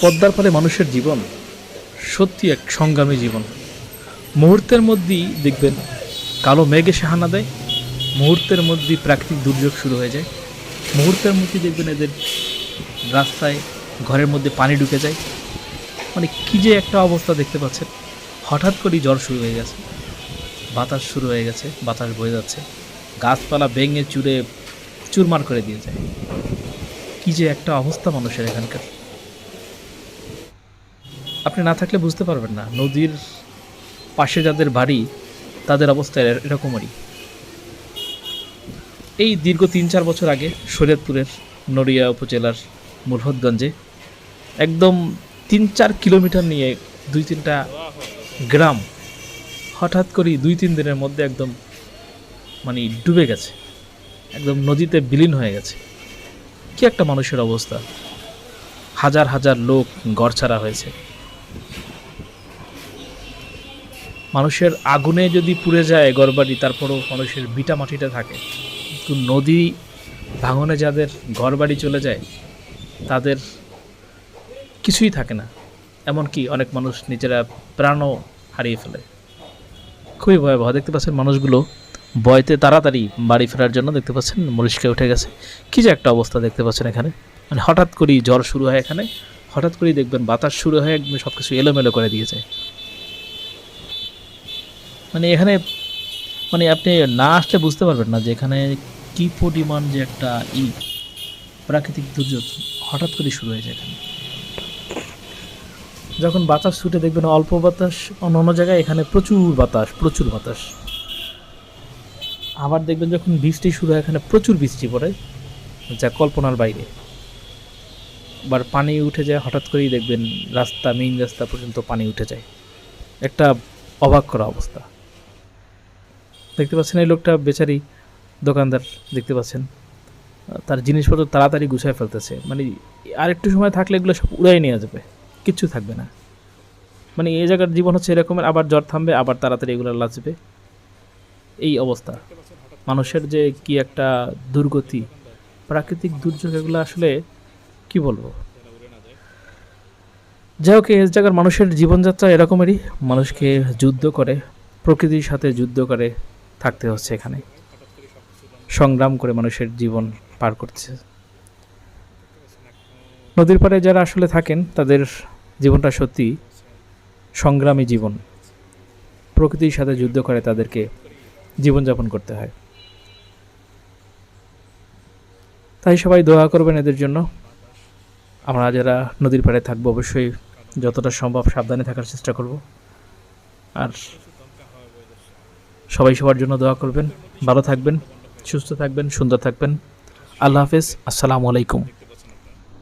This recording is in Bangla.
পদ্মার পারে মানুষের জীবন সত্যি এক সংগ্রামী জীবন। মুহূর্তের মধ্যেই দেখবেন কালো মেঘ এসে হানা দেয়, মুহূর্তের মধ্যেই প্রাকৃতিক দুর্যোগ শুরু হয়ে যায়, মুহূর্তের মধ্যেই দেখবেন এদের রাস্তায় ঘরের মধ্যে পানি ঢুকে যায়। মানে কী যে একটা অবস্থা দেখতে পাচ্ছেন। হঠাৎ করেই ঝড় শুরু হয়ে গেছে, বাতাস শুরু হয়ে গেছে, বাতাস বয়ে যাচ্ছে, গাছপালা ভেঙে চুরে চুরমার করে দিয়ে যায়। কী যে একটা অবস্থা মানুষের এখানকার, আপনি না থাকলে বুঝতে পারবেন না। নদীর পাশে যাদের বাড়ি তাদের অবস্থা এরকমই। এই দীর্ঘ ৩-৪ বছর আগে শরীয়তপুরের নড়িয়া উপজেলার মুরহতগঞ্জে একদম ৩-৪ কিলোমিটার নিয়ে ২-৩টা গ্রাম হঠাৎ করেই ২-৩ দিনের মধ্যে একদম মানে ডুবে গেছে, একদম নদীতে বিলীন হয়ে গেছে। কি একটা মানুষের অবস্থা, হাজার হাজার লোক ঘরছাড়া হয়েছে। মানুষের আগুনে যদি পুড়ে যায় ঘরবাড়ি, তারপরও মানুষের ভিটা মাটিটা থাকে, কিন্তু নদী ভাঙনে যাদের ঘরবাড়ি চলে যায় তাদের কিছুই থাকে না। এমনকি অনেক মানুষ নিজেরা প্রাণও হারিয়ে ফেলে। খুবই ভয়াবহ। দেখতে পাচ্ছেন মানুষগুলো ভয়তে তাড়াতাড়ি বাড়ি ফেরার জন্য দেখতে পাচ্ছেন মরিচকে উঠে গেছে। কী যে একটা অবস্থা দেখতে পাচ্ছেন এখানে। মানে হঠাৎ করেই ঝড় শুরু হয় এখানে, হঠাৎ করেই দেখবেন বাতাস শুরু হয়ে একদম সব কিছু এলোমেলো করে দিয়ে যায়। মানে এখানে মানে আপনি না আসলে বুঝতে পারবেন না যে এখানে কী পরিমাণ যে একটা প্রাকৃতিক দুর্যোগ হঠাৎ করে শুরু হয়ে যায় এখানে। যখন বাতাস ছুটে দেখবেন অল্প বাতাস, অন্য জায়গায় এখানে প্রচুর বাতাস, প্রচুর বাতাস। আবার দেখবেন যখন বৃষ্টি শুরু হয় এখানে প্রচুর বৃষ্টি পড়ে, যা কল্পনার বাইরে। আবার পানি উঠে যায় হঠাৎ করেই, দেখবেন রাস্তা, মেইন রাস্তা পর্যন্ত পানি উঠে যায়। একটা অবাক করা অবস্থা। দেখতে পাচ্ছেন এই লোকটা বেচারি দোকানদার, দেখতে পাচ্ছেন তার জিনিসপত্র তাড়াতাড়ি গুছায় ফেলতেছে। মানে আর একটু সময় থাকলে এগুলো সব উড়াই নিয়ে যাবে, কিচ্ছু থাকবে না। মানে এই জায়গার জীবন হচ্ছে এরকমের, আবার জ্বর থামবে, আবার তাড়াতাড়ি এগুলো লাচবে, এই অবস্থা। মানুষের যে কি একটা দুর্গতি, প্রাকৃতিক দুর্যোগ, এগুলো আসলে কি বলবো। যাই হোক, এই জায়গার মানুষের জীবনযাত্রা এরকমেরই। মানুষকে যুদ্ধ করে, প্রকৃতির সাথে যুদ্ধ করে থাকতে হচ্ছে এখানে, সংগ্রাম করে মানুষের জীবন পার করছে। নদীর পাড়ে যারা আসলে থাকেন তাদের জীবনটা সত্যি সংগ্রামী জীবন। প্রকৃতির সাথে যুদ্ধ করে তাদেরকে জীবনযাপন করতে হয়। তাই সবাই দোয়া করবেন এদের জন্য। আমরা যারা নদীর পাড়ে থাকবো অবশ্যই যতটা সম্ভব সাবধানে থাকার চেষ্টা করব। আর সবাই সবার জন্য দোয়া করবেন। ভালো থাকবেন, সুস্থ থাকবেন, সুন্দর থাকবেন। আল্লাহ হাফেজ। আসসালামু আলাইকুম।